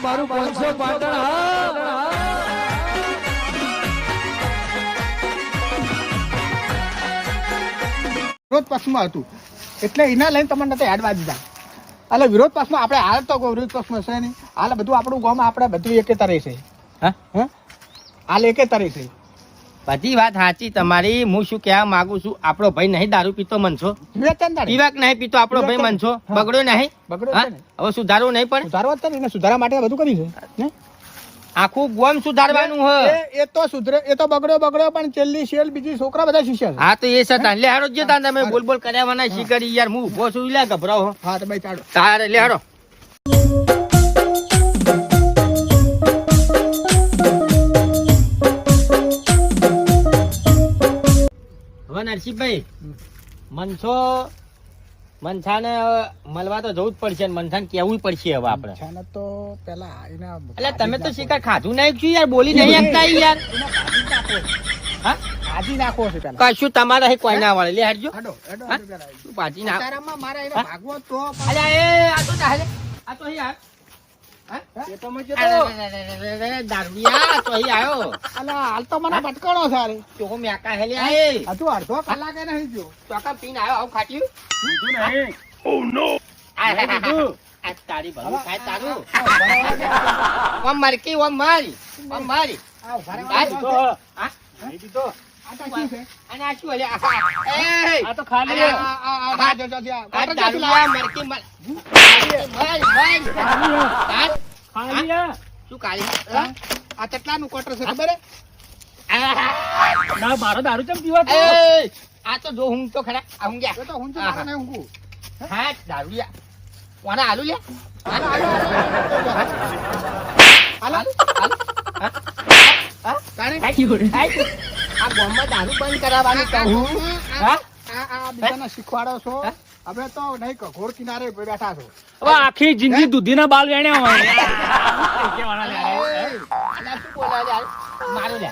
મારું 500 પાટણ હા વિરોધ પક્ષમાં હતું એટલે એના લઈને તમને નથી યાદ દીધા. એટલે વિરોધ પક્ષમાં આપણે હાલ તો વિરોધ પક્ષમાં છે નહીં. હાલ બધું આપણું ગામ આપણે બધું એકેતા રહેશે. હા હાલ એકેતા રહેશે. બધી વાત સાચી તમારી. હું શું કહેવા માંગુ છું, આપણો ભાઈ નહીં દારૂ પીતો મનસો, પીવાક નહીં પીતો આપણો ભાઈ મનસો, બગડ્યો નહીં. હવે સુધારવું નહીં પડે. સુધારવા જ ને, સુધારા માટે બધું કર્યું છે. આખું ગોમ સુધારવાનું હોય. એ તો સુધરે, એ તો બગડ્યો પણ છેલ્લી શેલ બીજી છોકરા બધા શીખ્યા છે. હા તો એ સતા લે હારો જ તા તમે બોલ બોલ કર્યા વાના શીખરી યાર. હું ઉભો છું લે ગભરાવો. હા તો ભાઈ ચાલો તારે લે હારો. હવે નરસિંહભાઈ મનસાને મળવા તો જવું જ પડશે, મનસાને કેવું પડશે હવે આપણે. મનસાને તો પેલા એના એટલે તમે તો શિકાર ખાધું નહીં છું યાર, બોલી નહીં શકતા યાર. હા ભાજી નાખવો છે પેલા. કશું તમારે અહીં કોઈ ના વળે. લે હાડજો હેડો ભાજી નાખ. તારામાં મારા એને ભાગવો તો અલ્યા એ આ તો ચાલે. આ તો અહીં આવ. એ તો મજો દારૂડિયા તો અહીં આવ્યો. અલા હાલ તો મને ભટકાણો છે રે. ચોકો મેકા હેલે આય. હજુ અડધો કલાકે નહીં જો. ચોકા પીને આવ્યો આવું ખાટ્યું. બીજું નહીં. ઓ નો આ તારી ભલું ખાય તારું. ઓમ મારી ઓમ મારી. આવ ઘરે હા નહીં પીતો. આ તો શું છે? અને આ શું અલ્યા? એ આ તો ખાલી આ જો જો આ આ દારૂડિયા મરકી મર. ખાલી શું કાલી? આ કેટલાનું કોટર છે ખબર હે? ના મારો દારૂ ચમ પીવા તો એ આ તો જો હું તો ખરા આ હું ગયા. એ તો હું તો મારા નહીં ઊંઘું. હા દારૂડિયા કોને આલુ લે? હાલો તાણે આ ગામમાં દારૂ બંધ કરાવવાનું કહું. હા આ બીજાને શીખવાડો છો. હવે તો નહીં ઘોર કિનારે બેઠા છો. હવે આખી જિંદગી દૂધીના બાલ વેણ્યા હોય અલા શું બોલે યાર? મારો લે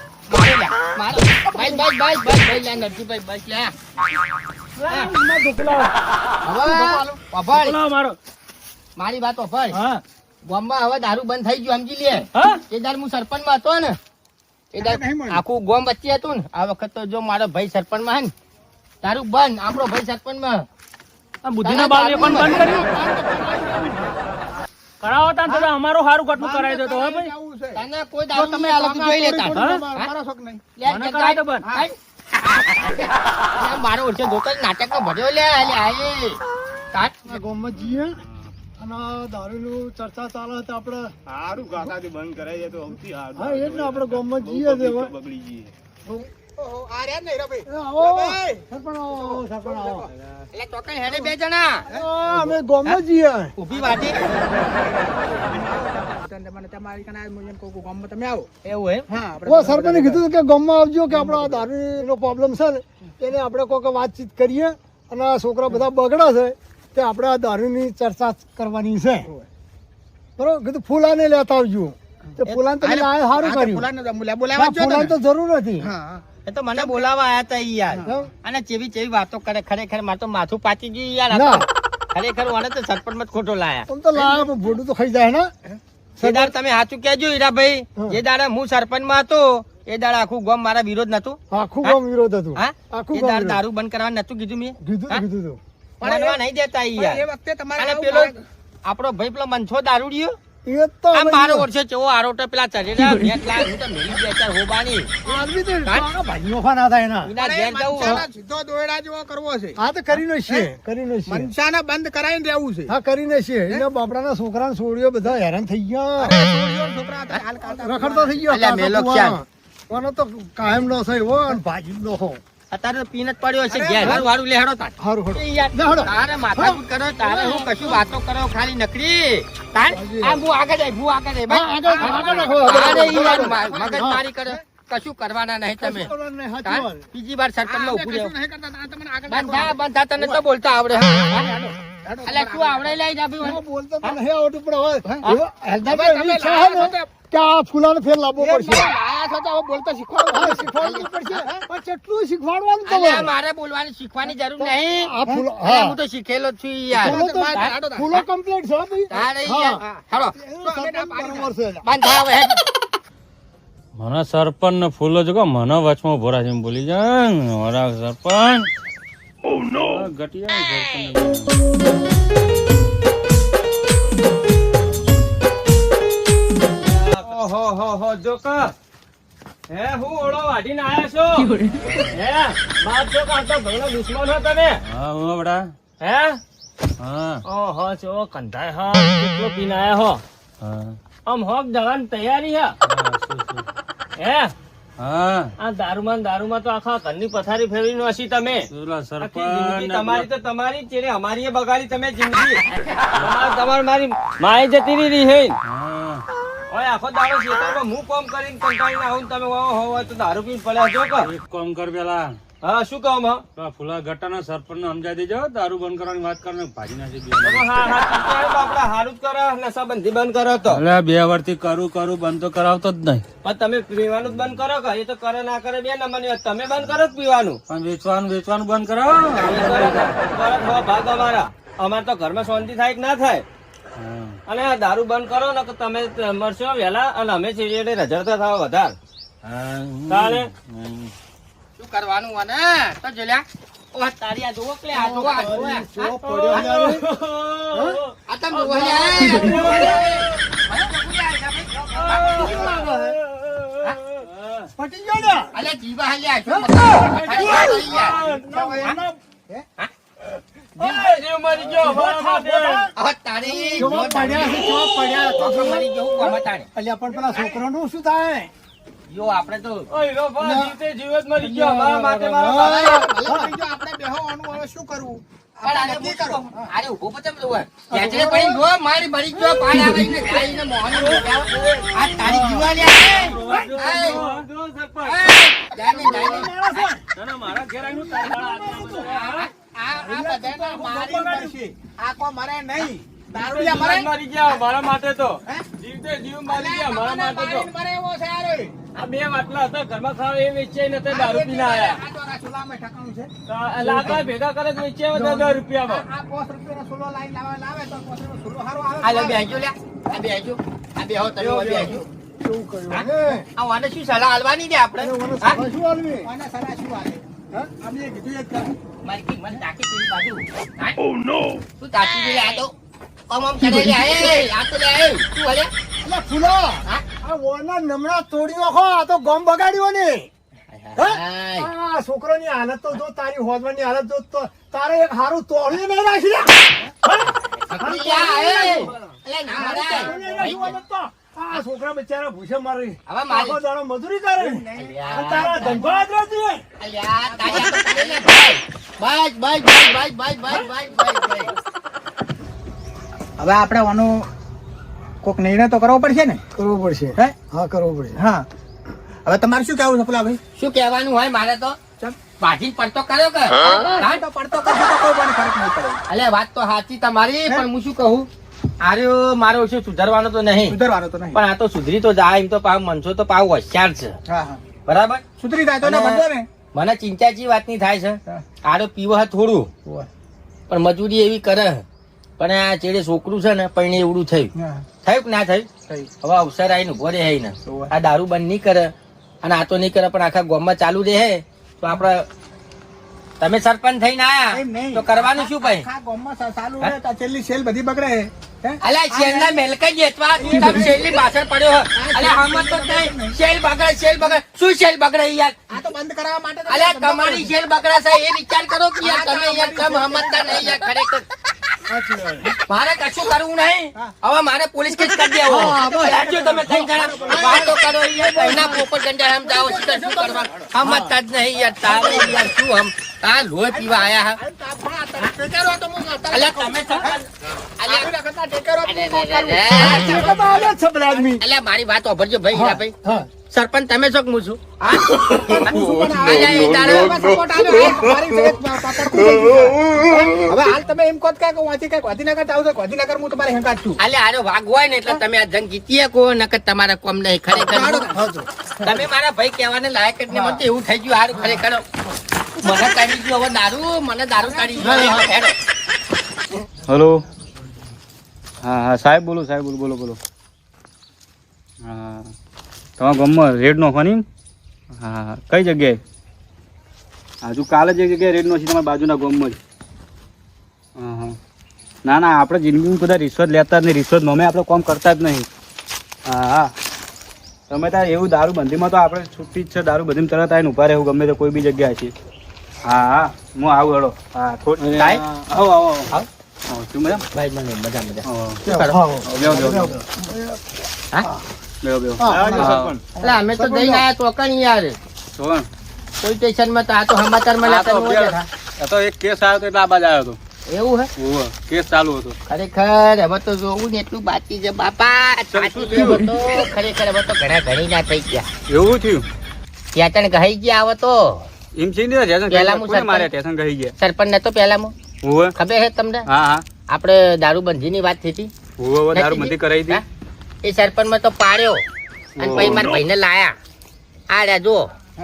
મારો બસ લે નરસિંહભાઈ બસ લે. હવે અભળ મારો મારી વાત અભળ. હા ગામમાં હવે દારૂ બંધ થઈ ગયું સમજી લે. હા એ દાર હું સરપંચમાં હતો ને, એ દાર આખું ગામ વચ્ચે હતું ને. આ વખત તો જો મારો ભાઈ સરપંચમાં હે ને, દારૂ બંધ. આપણો ભાઈ સરપંચમાં બુદ્ધિના બાલ એ પણ બંધ કર્યું. કરાવો તા તો અમારો હારું કટનું કરાવી દો તો હે ભાઈ. આવું છે. તને કોઈ દારૂ તમે આ લોકો જોઈ લેતા. મારો શોખ નહીં. મને કરાવી દો બંધ. મારો ઓછો દોકલ નાટક નો ભર્યો લે આયે કાટ. ગામમાં જઈએ અને દારૂનું ચર્ચા ચાલે તો આપણે સારું કાકાથી બંધ કરાઈ જાય તો સૌથી સારું. હા એ જ ને આપણે ગામમાં જઈએ છે હવે. બગડી જઈએ. આ રહ્યા ને હીરા ભાઈ. આવો સરપંચ આવો. એટલે ચોકન હેડે બે જણા અમે ગામમાં જઈએ. ઊભી વાટી મને તમારી કને મુજબ કોઈ ગામમાં તમે આવો. એવું એમ. હા આપણે સરપંચે કીધું કે ગામમાં આવજો કે આપણો દારૂનો પ્રોબ્લેમ છે ને એને આપણે કોઈક વાતચીત કરીએ અને આ છોકરા બધા બગડે છે તે આપણે આ દારૂની ચર્ચા કરવાની છે. બરોબર કીધું ફૂલાને લેતા આવજો. તે ફૂલાને તમે લાયા સારું કર્યું. ફૂલાને તો જરૂર નથી. એ તો મને બોલાવા આયા તા ઈ યાર. અને ચેવી ચેવી વાતો કરે. ખરેખર માર તો માથું પાકી ગયું યાર. આ તો ખરેખર વાને તો સરપંચ માં ખોટો લાયા. આમ તો લાયા પણ ભોડું તો ખાઈ જાય ને. એ દાડ તમે સાચું કહેજો હીરાભાઈ. જે દાડે હું સરપંચ માં હતો એ દાડે આખું ગામ મારા વિરોધ નતું. આખું ગામ વિરોધ હતું. હા આખું એ ગામ દાડ દારૂ બંધ કરવાનું નતું કીધું મેં. કીધું માનવા નહીં દેતા ઈ યાર. એ વખતે તમારે અને પેલો આપણો ભાઈ પેલો મનસો દારૂડિયો એ તો આ મારો વર્ષે ચેવો આરોટો પેલા ચડેલા ભેટ લાગ હું તો મેલી બે ચાર હોબાની ભાઈનો ફા ના થાય એના. વિના ઘેર જવું. સીધો દોયડા જેવો કરવો છે. હા તો કરીને છે. મનસાને બંધ કરાવીને રહેવું છે. હા કરીને છે. એના બાપડાના છોકરાને છોડીઓ બધા હેરાન થઈ ગયા. રખડતો થઈ ગયો. અલ્યા મેલો ક્યાં? કોનો તો કાયમ નો છે એવો અને ભાજી નો હો. અત્યારે તો પીન જ પડ્યો છે ઘેર વાળું લેહડો તાર. હારું હડો. એ યાર, તારે માથાકૂટ કરો તારે હું કશું વાતો કરો ખાલી નકરી તાર આ હું આગળ જાય તારે ઈ યાર મગજ મારી કરે કશું કરવાના નહીં તમે. તાર બીજી વાર સરપંચમાં ઊભું રહેવું. બંધા તને તો બોલતા આવડે. અલ્યા તું આવડે લઈ જા ભાઈ. બોલતો તો નહીં આવડતું પણ હવે કે આ ફૂલાને ફેર લાવવો પડશે. છો તો હવે બોલતા શીખવાડો. હા, શીખવાડવું પડશે પણ કેટલું શીખવાડવાનું અલ્યા, તમારે? મારે બોલવાની શીખવાની જરૂર નહીં. આ ફૂલો અલ્યા, હા હું તો શીખેલો જ છું યાર. ફૂલો કમ્પ્લીટ છે ભાઈ. તારે હા. યાર. હાલો. બરાબર છે. બંધ થાવ હવે. મને સરપંચ ને ફૂલો જો મને વચમાં ઉભો રાખીને બોલી જાય મારા સરપંચ. ઘટિયા સરપંચ. ઓહો જોકા હે હું ઓળો વાઢીને આયા છો હે બાપ જો કાતો ભણો દુશ્મન હો તમે. હા હું બડા હે હા ઓહો છો કંધાય હા કેટલો પીને આયા હો હા આમ હોક જવાની તૈયારી હે હા આ દારૂમાં તો આખા ઘરની પથારી ફેરવી નો હશી તમે. આખી જિંદગી તમારી તો તમારી છે ને અમારી એ બગાડી તમે જિંદગી. તમારી મારી માય જતી રહી હે ઓય આખો દાડો ખેતરમાં હું કામ કરીને કંટાળીને આવું ને તમે હોય તો દારૂ પીને પડ્યા છો કે એક કામ કર પેલા. હા શું કામ હા ફુલા ગટ્ટાના સરપંચ ને સમજાવી દેજો દારૂ બંધ કરવાની વાત કરીને ભાજી નાખી દે. હા આપડે હારું જ કરે નશાબંધી બંધ કરો તો એટલે 2 વર્ષથી કરું બંધ તો કરાવતો જ નહીં. પણ તમે પીવાનું જ બંધ કરો કે એ તો કરે ના કરે બે નંબરની વાત. તમે બંધ કરો જ પીવાનું પણ વેચવાનું બંધ કરાવો ભાગ અમારા. અમારે તો ઘરમાં શાંતિ થાય કે ના થાય. અને આ દારૂ બંધ કરો ને તમે મરશો વહેલા અને અમે છીએ રજડતા થાવ વધારે. શું કરવાનું મને તો જોલ્યા. ઓહ, તારી આ જોવો કે આ જોવો, આ જોવો. શું પડ્યો યાર? આ તમે જોવો યાર. પટી ગયો ને? અલ્યા જીવા હાલ્યા શું મગજ મરી ગયો તારી જોવો પડ્યા છે, જોવો પડ્યા તો તો મરી ગયો કોમ તાણે. અલ્યા પણ પેલા છોકરાનું શું થાય? યો આપણે તો જીવત મરી ગયો મારા માટે આપણે બેહવાનું હવે શું કરવું? અરે ઉભો પતમ જોવે ખેંચરે પડી જો મારી મરી ગયો પાડ આવીને ગાઈને મોહને આ તારી જીવાલ્યા મારા ઘેર આવીને તારા આ બધાને મારી પડશે. આ કો મરે નહીં દારૂડિયા મરી ગયા મારા માટે તો જીવતે જીવ મારી ગયા મારા માટે તો. મરે એવો છે યાર. આ 2 વાટલા હતા ઘરમાં ખાવા એ વેચાઈ નતા દારૂ પીને આયા. આ તો સુલામાં ઠકાણું છે. લાકડા ભેગા કરે તો વેચાય બધા 10 રૂપિયામાં. આ 5 રૂપિયાનો સુલો લાઈન લાવે તો 5 રૂપિયાનો સુલો હારો આવે. આ લે બેહજો લે આ બેહજો આ બેહો તમે બેહજો. શું કર્યું હે? આ વાને શું સલાહ આલવાની દે આપણે? મને હા? સભા શું આલવી? વાને સલાહ શું આલે? હા? અમે કીધું એક કામ. મારી મને તાકી પેલી બાજુ. ઓ નો તું તાકી દે આ તો કમમ કરે લે આ તો લે તું હલે. અલ્યા ફૂલો, આ વોના નમણા તોડી નાખો. આ તો ગમ બગાડ્યો ને. આ છોકરાની હાલત તો જો, તારી હોદવાની હાલત જો, તો તારે એક હારું તોડ્યું નહીં રાખી લે. આ છોકરા બિચારા ભૂસે મારી હવે મારી- આખો દાડો મજૂરી કરે અને તારા ધંધો જ નથી. અલ્યા તારી આ તો કરે લે ભાઈ. બસ હવે આપણે આનો કોક નિર્ણય તો કરવો પડશે ને. કરવો પડશે. હે? હા, કરવો પડશે. હા હવે તમારે શું કહેવું છે પેલા ભાઈ? શું કહેવાનું હોય મારે તો વાજીન પડતો કર્યો કે તો પડતો કરશો તો કોઈ પણ ફરક નહીં પડે. અલે વાત તો સાચી તમારી પણ હું શું કહું આર્યો મારો વિશે સુધારવાનો તો નહીં. સુધારવાનો તો નહીં પણ આ તો સુધરી તો જાય એમ તો પાવ મનસો તો પાવ હોશિયાર છે. બરાબર સુધરી જાય તો ને મને ચિંતાજી વાતની થાય છે. આરો પીવો થોડું પણ મજૂરી એવી કરે પણ આ ચેડે છોકરું છે ને પણ એવડું થયું કે ના થયું હવે અવસર આવીને ઉભો રહે ને આ દારૂ બંધ નહીં કરે અને આ તો નહીં કરે પણ આખા ગામમાં ચાલુ રહે તો આપડે તમે સરપંચ થઈને આયા તો કરવાનું શું ભાઈ? છેલ્લી સેલ બધી બગડે. અલ્યા શેલ ના મેલકા જેતવા તું શેલ ની પાછળ પડ્યો અલ્યા હમત તો નહીં. શેલ બગડે શું શેલ બગડે યાર? આ તો બંધ કરાવવા માટે અલ્યા તમારી શેલ બગડે છે એ વિચાર કરો કે યાર તમે યાર કમ હમતદાર નહીં યાર ખરેખર. મારે કશું કરવું નહીં હવે મારે પોલીસ કેસ કરી દેવો. રાજ્યો તમે 3 જણા વાતો કરો યાર એના પોપટ ગંડા આમ જાઓ સીધા શું કરવા હમતદાર જ નહીં યાર તારે યાર શું હમ આ લોહી પીવા આયા હા અલ્યા તમે અલ્યા મારી વાત ઓભરજો ભાઈ હીરાભાઈ. સરપંચ તમે છો કે હું છું? હવે હાલ તમે એમ કહો કે ગાંધીનગર જાવ તો ગાંધીનગર હું તમારે હેંકાત છું. અલ્યા આરો ભાગ હોય ને એટલે તમે આ જંગ જીતી શકો નકર તમારા કોમ નહીં ખરેખર. તમે મારા ભાઈ કહેવાને લાયક જ નહીં. મને તો એવું થઈ ગયું હારું ખરેખર મને કાઢી ગયો હવે દારૂ, મને દારૂ કાઢી ગયો. હેડો. હલો. હા હા સાહેબ બોલો, સાહેબ બોલો બોલો બોલો. હા તમારા ગામમાં રેડ નોખવાની? હા કઈ જગ્યાએ? હજુ કાલે જ એક જગ્યાએ રેડ નોખી તમારા બાજુના ગામમાં જ. હા હા ના ના આપણે જિંદગીમાં બધા રિશ્વત લેતા જ નહીં, રિશ્વત નોમે આપણે કામ કરતા જ નહીં. હા હા તમે ત્યાં એવું દારૂ બંધીમાં તો આપણે છૂટી જ છે, દારૂ બંધીમાં તરત આવીને ઉભા રહેવું ગમે તે કોઈ બી જગ્યાએ છે. હા હા હું આવું હેડો. હા થોડું આવો આવો આવો. શું મજા? ભાઈ મને મજા મજા. બેહો બેહો. એટલે અમે તો જઈને આયા ચોકણી યાર પોલીસ સ્ટેશનમાં. તો આ તો સમાચારમાં લેતા ન હોય જરા. આ તો એક કેસ આવ્યો હતો એટલે આ બાજ આવ્યો હતો. એવું હે? ઓહો કેસ ચાલુ હતો. ખરેખર હવે તો જોવું ને એટલું બાકી છે બાપા. સાચું કહેવું તો ખરેખર હવે તો ઘણા ઘણી ના થઈ ગયા. એવું થયું? ત્યાં તને ગઈ ગયા હવે તો. એમ છે ને ટેશન પહેલા હું કોને મારે ટેશન કહી ગયા? સરપંચ નતો પેલામાં ઓહો ખબર હે તમને? હા હા આપણે દારૂબંધી ની વાત થઈ હતી. ઓહો દારૂ બંધી કરાવી હતી. એ સરપંચ માં તો પાડ્યો અને પછી મારા ભાઈને લાયા. આ રહ્યા જો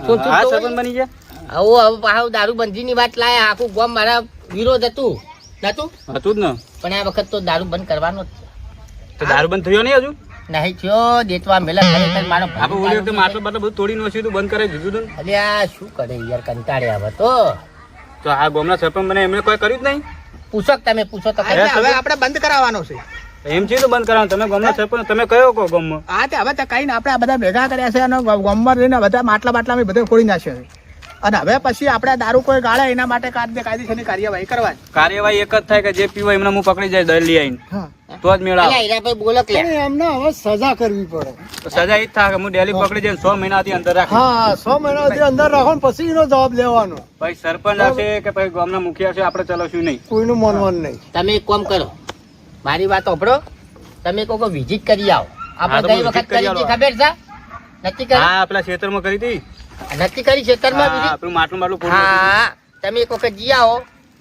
શું શું હા તો સરપંચ બની ગયા. હવે પાછું દારૂબંધી ની વાત લાયા. આખું ગામ મારા વિરોધ હતું નતું, હતું જ ને. પણ આ વખત તો દારૂ બંધ કરવાનો જ છે. તો દારૂ બંધ થયો નહીં હજુ? નહીં થયો. દેતવા મેલા ખરેખર મારો આપણે ઓલી વખતે માટલું બાટલું બધું તોડી નાખ્યું હતું, બંધ કરાવી દીધું હતું ને. અરે આ શું કરે યાર, કંટાળ્યા હવે તો. તો આ ગામના સરપંચ બને એમને કોઈ કર્યું જ નહીં? પૂછો કે તમે પૂછો તો ખરી. હવે આપણે બંધ કરાવવાનો છે. એમ છે તો બંધ કરાવવાનું. તમે ગામના સરપંચ તમે કયો કહો ગામમાં? હા તે હવે તો કઈ ને આપણે આ બધા ભેગા કર્યા છે અને ગામમાં રહીને બધા માટલા બાટલા અમે બધે ખોલી નાખ્યા છે. અને હવે પછી આપણે દારૂ કોઈ ગાળે એના માટે કાયદેસરની કાર્યવાહી કરવાની. કાર્યવાહી એક જ થાય કે જે પીવા એમને હું પકડી જાય દલી આવીને તો જ મેળા. અલા હીરાભાઈ બોલો કે અને એમને હવે સજા કરવી પડે. સજા એ જ થાય કે હું ડેલી પકડી જાય 100 મહિનાથી અંદર રાખી. હા 100 મહિનાથી અંદર રાખો ને પછી એનો જવાબ લેવાનો. ભાઈ સરપંચ હશે કે ભાઈ ગામના મુખિયા છે આપણે ચલાવશું નહીં. કોઈનું માનવાનું નહીં. તમે એક કામ કરો, મારી વાત સાંભળો. તમે કોઈ વિઝિટ કરી આવો. હા, તો આપણે ગઈ હું વખત visit કરી કરી હતી આવો. ખબર છે? નથી કરી? હા પેલા ખેતરમાં કરી હતી. નથી કરી ખેતરમાં હા, visit? પેલું માટલું માટલું ફોડી નાખ્યું. હા તમે એક વખત જી આવો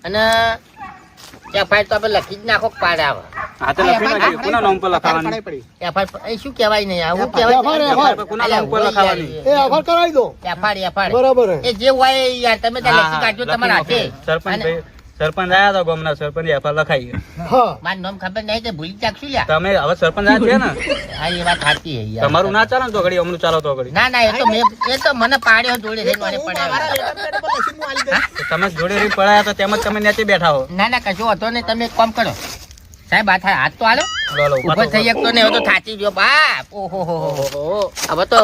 અને એફઆઈઆર તો આપણે લખી જ નાખો કે પાડ આવે. હા તો લખી નાખીએ. કોના નામ પર લખાવાની? પડી. એફઆઈઆર શું કહેવાય નહીં આવું FIR, કહેવાય. FIR. કોના નામ પર લખાવાની? એ આભાર કરાવી દો. એફઆઈઆર બરાબર હે. એ જે હોય એ યાર તમે ત્યાં લખી કાઢજો લખી તમારા નાખો. હાથે. સરપંચ અને ભાઈ સરપંચ આયા હતા ગામના સરપંચ એફઆર લખાઈ. હા મારું નામ ખબર નહીં તો ભૂલી ચાકશું લ્યા. તમે હવે સરપંચ આયા છે ને હા એ વાત સાચી છે યાર. તમારું ના ચાલે ને તો ઘડી અમનું ચાલો તો ઘડી. ના ના એ તો મને પાડ્યો જોડે રહીને મને પડ્યો. તમે જોડે રહી પડાયા તો તેમ જ તમે નીચે બેઠા હો. ના ના કશો હતો ને તમે એક કામ કરો સાહેબ હાથ તો હાલો. લો, ઉભો થઈ શકતો ને હવે તો થાચી ગયો બાપ. ઓહો હો હો. હવે તો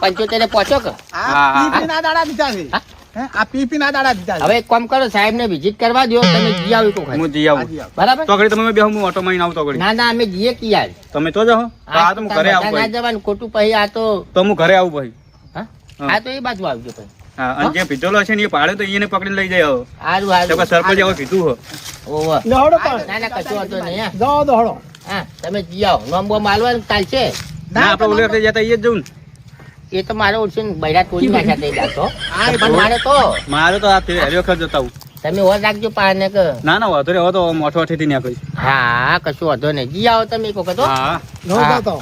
75 પહોંચો કે. હા, હા. પી ના દાડા દીધા છે. હા? હે? આ પી ના દાડા દીધા છે. હવે એક કામ કરો સાહેબ ને વિઝિટ કરવા દો. તમે જી આવી તો હું જઈ આવું. બરાબર. તો ઘડી તમે બેહો હું ઓટો માં આવું તો ઘડી. ના ના અમે જઈએ કે યાર. તમે તો જાઓ. હા તો હું ઘરે આવું ના ભાઈ. જવાનું ખોટું પછી આ તો તો હું ઘરે આવું ભાઈ. હા હા. હા તો એ બાજુ આવજો પછી. હા અને જે પીધેલો છે ને એ પાડે તો એને પકડી લઈ જાય હવે. હારું તો કે હારું. સરપંચ હવે કીધું હો. ઓહો. લહડો પાડે. ના ના કશો હતો નહીં. હા. જાઓ દો હળો. હા તમે જી આવો. નોમ બોમ આલવાનું ચાલશે. ના આપણે ઓલે વખતે જતા એ જ જવું ને. એ તો મારો ઓળશે ને બૈરા તોડી નાખ્યા તે દાતો. પણ મારે તો મારે તો આ હરી વખત જતા આવું. તમે ઓર રાખજો પાને કે. ના ના વાંધો નહીં હવે તો મોઠો થી નીકળી. હા કશું વાંધો નહીં. જી આવો તમે એક વખત હો. હા ન હા. જાતા.